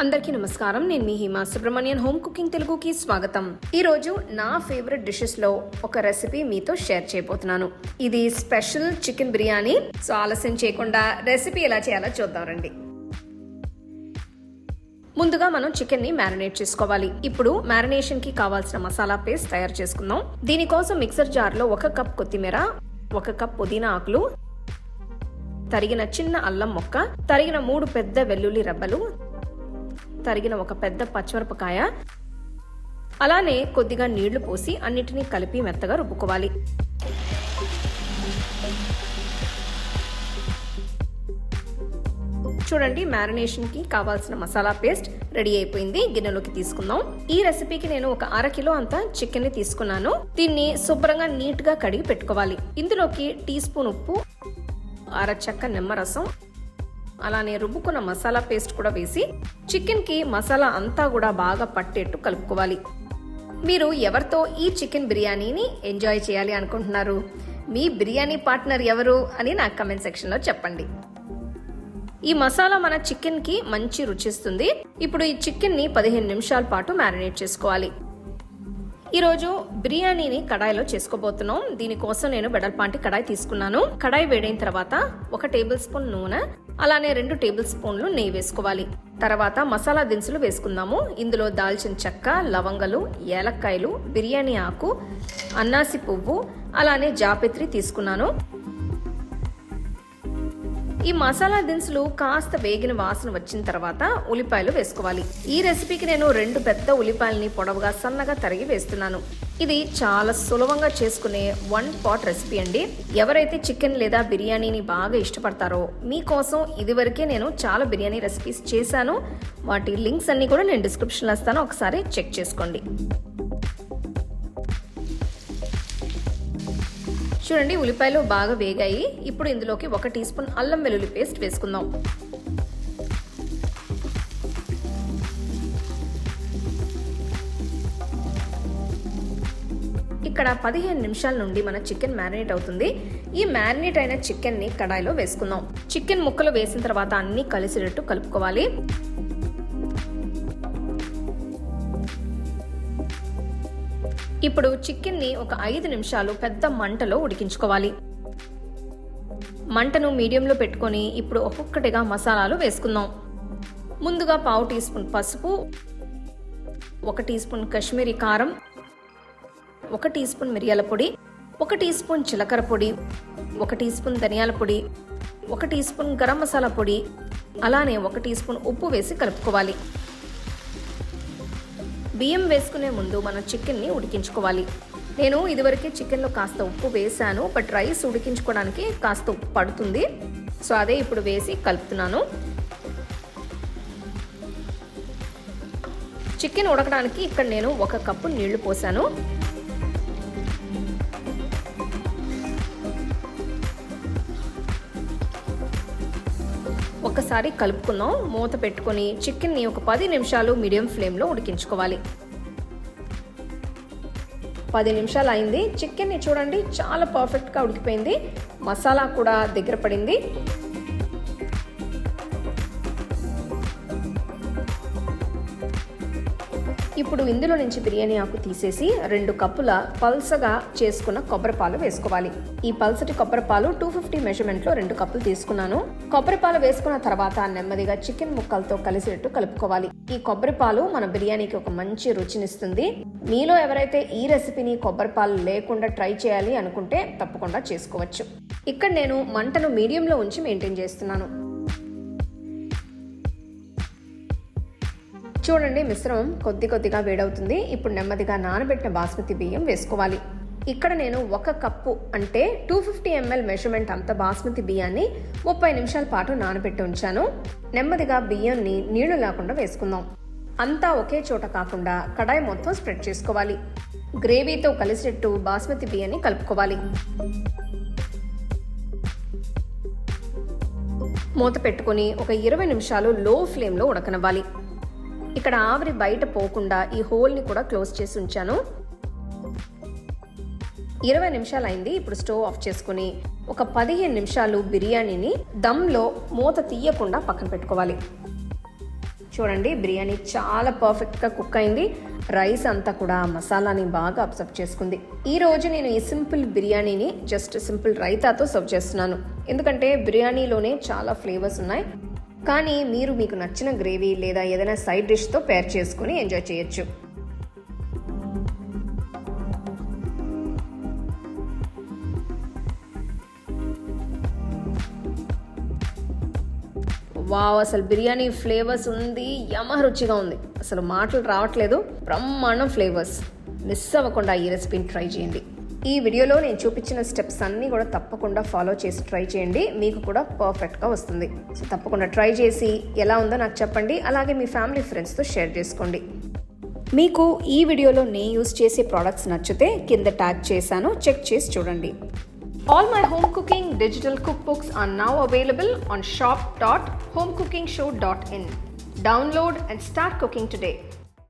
అందరికీ నమస్కారం. నేను మీ హిమా సుబ్రహ్మణ్యన్ హోమ్ కుకింగ్ తెలుగుకి స్వాగతం. ఈ రోజు నా ఫేవరెట్ డిషెస్ లో ఒక రెసిపీ మీతో షేర్ చేయబోతున్నాను. ఇది స్పెషల్ చికెన్ బిర్యానీ. సో ఆలస్యం చేయకుండా రెసిపీ ఎలా చేయాలో చూద్దాం రండి. ముందుగా మనం చికెన్ ని మ్యారినేట్ చేసుకోవాలి. ఇప్పుడు మ్యారినేషన్ కి కావాల్సిన మసాలా పేస్ట్ తయారు చేసుకుందాం. దీనికోసం మిక్సర్ జార్ లో 1 కప్ కొత్తిమీర, 1 కప్ పుదీనా ఆకులు, తరిగిన చిన్న అల్లం ముక్క, తరిగిన 3 పెద్ద వెల్లుల్లి రెబ్బలు, తరిగిన 1 పెద్ద పచ్చిమిరపకాయ, అలానే కొద్దిగా నీళ్లు పోసి అన్నిటినీ కలిపి మెత్తగా రుబ్బుకోవాలి. చూడండి, మ్యారినేషన్ కి కావాల్సిన మసాలా పేస్ట్ రెడీ అయిపోయింది. గిన్నెలోకి తీసుకుందాం. ఈ రెసిపీకి నేను 1 అర కిలో అంత చికెన్ ని తీసుకున్నాను. దీన్ని శుభ్రంగా నీట్ గా కడిగి పెట్టుకోవాలి. ఇందులోకి టీ స్పూన్ ఉప్పు, అర చెక్క నిమ్మరసం, అలానే రుబ్బుకున్న మసాలా పేస్ట్ కూడా వేసి చికెన్ కి మసాలా అంతా కూడా బాగా పట్టేట్టు కలుపుకోవాలి. మీరు ఎవరితో ఈ చికెన్ బిర్యానీని ఎంజాయ్ చేయాలి అనుకుంటున్నారు? మీ బిర్యానీ పార్ట్నర్ ఎవరు అని నాకు కమెంట్ సెక్షన్ లో చెప్పండి. ఈ మసాలా మన చికెన్ కి మంచి రుచిస్తుంది. ఇప్పుడు ఈ చికెన్ ని 15 నిమిషాల పాటు మ్యారినేట్ చేసుకోవాలి. ఈరోజు బిర్యానీని కడాయిలో చేసుకోబోతున్నాం. దీనికోసం నేను వెడల్పాంటి కడాయి తీసుకున్నాను. కడాయి వేడైన తర్వాత 1 టేబుల్ స్పూన్ నూనె, అలానే 2 టేబుల్ స్పూన్లు నెయ్యి వేసుకోవాలి. తర్వాత మసాలా దినుసులు వేసుకుందాము. ఇందులో దాల్చిన చెక్క, లవంగలు, ఏలక్కాయలు, బిర్యానీ ఆకు, అన్నాసి పువ్వు, అలానే జాపత్రి తీసుకున్నాను. ఈ మసాలా దినుసులు కాస్త వేగిన వాసన వచ్చిన తర్వాత ఉల్లిపాయలు వేసుకోవాలి. ఈ రెసిపీకి నేను 2 పెద్ద ఉల్లిపాయలని పొడవుగా సన్నగా తరిగి వేస్తున్నాను. ఇది చాలా సులభంగా చేసుకునే 1 పాట్ రెసిపీ అండి. ఎవరైతే చికెన్ లేదా బిర్యానీని బాగా ఇష్టపడతారో మీకోసం ఇదివరకే నేను చాలా బిర్యానీ రెసిపీస్ చేశాను. వాటి లింక్స్ అన్ని కూడా నేను డిస్క్రిప్షన్లో ఇస్తాను, ఒకసారి చెక్ చేసుకోండి. చూడండి, ఉల్లిపాయలు బాగా వేగాయి. ఇప్పుడు ఇందులోకి 1 టీ స్పూన్ అల్లం వెల్లుల్లి పేస్ట్ వేసుకుందాం. ఇక్కడ 15 నిమిషాల నుండి మన చికెన్ మ్యారినేట్ అవుతుంది. ఈ మ్యారినేట్ అయిన చికెన్ ని కడాయిలో వేసుకుందాం. చికెన్ ముక్కలు వేసిన తర్వాత అన్ని కలిసేటట్టు కలుపుకోవాలి. ఇప్పుడు చికెన్ ని ఒక 5 నిమిషాలు పెద్ద మంటలో ఉడికించుకోవాలి. మంటను మీడియంలో పెట్టుకొని ఇప్పుడు ఒక్కొక్కటిగా మసాలాలు వేసుకుందాం. ముందుగా 1/2 టీ స్పూన్ పసుపు, 1 టీ స్పూన్ కాశ్మీరీ కారం, 1 టీ స్పూన్ మిరియాల పొడి, 1 టీ స్పూన్ జీలకర్ర పొడి, 1 టీ స్పూన్ ధనియాల పొడి, 1 టీ స్పూన్ గరం మసాలా పొడి, అలానే 1 టీ స్పూన్ ఉప్పు వేసి కలుపుకోవాలి. బియ్యం వేసుకునే ముందు మనం చికెన్ని ఉడికించుకోవాలి. నేను ఇదివరకే చికెన్లో కాస్త ఉప్పు వేసాను, బట్ రైస్ ఉడికించుకోవడానికి కాస్త ఉప్పు పడుతుంది. సో అదే ఇప్పుడు వేసి కలుపుతున్నాను. చికెన్ ఉడకడానికి ఇక్కడ నేను 1 కప్పు నీళ్లు పోసాను. ఒకసారి కలుపుకుందాం. మూత పెట్టుకొని చికెన్ని ఒక 10 నిమిషాలు మీడియం ఫ్లేమ్లో ఉడికించుకోవాలి. 10 నిమిషాలు అయింది. చికెన్ని చూడండి, చాలా పర్ఫెక్ట్గా ఉడికిపోయింది. మసాలా కూడా దగ్గర పడింది. ఇప్పుడు ఇందులో నుంచి బిర్యానీ ఆకు తీసేసి 2 కప్పుల పల్సగా చేసుకున్న కొబ్బరిపాలు వేసుకోవాలి. ఈ పల్సటి కొబ్బరిపాలు 250 మెజర్మెంట్లో 2 కప్పులు తీసుకున్నాను. కొబ్బరిపాలు వేసుకున్న తర్వాత నెమ్మదిగా చికెన్ ముక్కలతో కలిసేట్టు కలుపుకోవాలి. ఈ కొబ్బరిపాలు మన బిర్యానీకి ఒక మంచి రుచినిస్తుంది. మీలో ఎవరైతే ఈ రెసిపీని కొబ్బరిపాలు లేకుండా ట్రై చేయాలి అనుకుంటే తప్పకుండా చేసుకోవచ్చు. ఇక్కడ నేను మంటను మీడియంలో ఉంచి మెయింటైన్ చేస్తున్నాను. చూడండి, మిశ్రమం కొద్దిగా వేడవుతుంది. ఇప్పుడు నెమ్మదిగా నానబెట్టిన బాస్మతి బియ్యం వేసుకోవాలి. ఇక్కడ నేను 1 కప్పు అంటే 250 ml మెజర్మెంట్ అంత బాస్మతి బియ్యాన్ని 30 నిమిషాల పాటు నానబెట్టి ఉంచాను. నెమ్మదిగా బియ్యాన్ని నీళ్లు లేకుండా వేసుకుందాం. అంతా ఒకే చోట కాకుండా కడాయి మొత్తం స్ప్రెడ్ చేసుకోవాలి. గ్రేవీతో కలిసేట్టు బాస్మతి బియ్యాన్ని కలుపుకోవాలి. మూత పెట్టుకుని ఒక 20 నిమిషాలు లో ఫ్లేమ్లో ఉడకనివ్వాలి. ఇక్కడ ఆవిరి బయట పోకుండా ఈ హోల్ని కూడా క్లోజ్ చేసి ఉంచాను. 20 నిమిషాలు అయింది. ఇప్పుడు స్టవ్ ఆఫ్ చేసుకుని ఒక 15 నిమిషాలు బిర్యానీని దమ్లో మూత తీయకుండా పక్కన పెట్టుకోవాలి. చూడండి బిర్యానీ చాలా పర్ఫెక్ట్గా కుక్ అయింది. రైస్ అంతా కూడా మసాలాని బాగా అబ్జర్వ్ చేసుకుంది. ఈ రోజు నేను ఈ సింపుల్ బిర్యానీని జస్ట్ సింపుల్ రైతాతో సర్వ్ చేస్తున్నాను. ఎందుకంటే బిర్యానీలోనే చాలా ఫ్లేవర్స్ ఉన్నాయి. కానీ మీరు మీకు నచ్చిన గ్రేవీ లేదా ఏదైనా సైడ్ డిష్తో పేర్ చేసుకుని ఎంజాయ్ చేయొచ్చు. వావ్, అసలు బిర్యానీ ఫ్లేవర్స్ ఉంది, యమ రుచిగా ఉంది. అసలు మాటలు రావట్లేదు, బ్రహ్మాండం ఫ్లేవర్స్. మిస్ అవ్వకుండా ఈ రెసిపీని ట్రై చేయండి. ఈ వీడియోలో నేను చూపించిన స్టెప్స్ అన్నీ కూడా తప్పకుండా ఫాలో చేసి ట్రై చేయండి, మీకు కూడా పర్ఫెక్ట్గా వస్తుంది. సో తప్పకుండా ట్రై చేసి ఎలా ఉందో నాకు చెప్పండి. అలాగే మీ ఫ్యామిలీ ఫ్రెండ్స్తో షేర్ చేసుకోండి. మీకు ఈ వీడియోలో నేను యూజ్ చేసే ప్రోడక్ట్స్ నచ్చితే కింద ట్యాగ్ చేశాను, చెక్ చేసి చూడండి. All my home cooking digital cookbooks are now available on shop.homecookingshow.in. Download and start cooking today.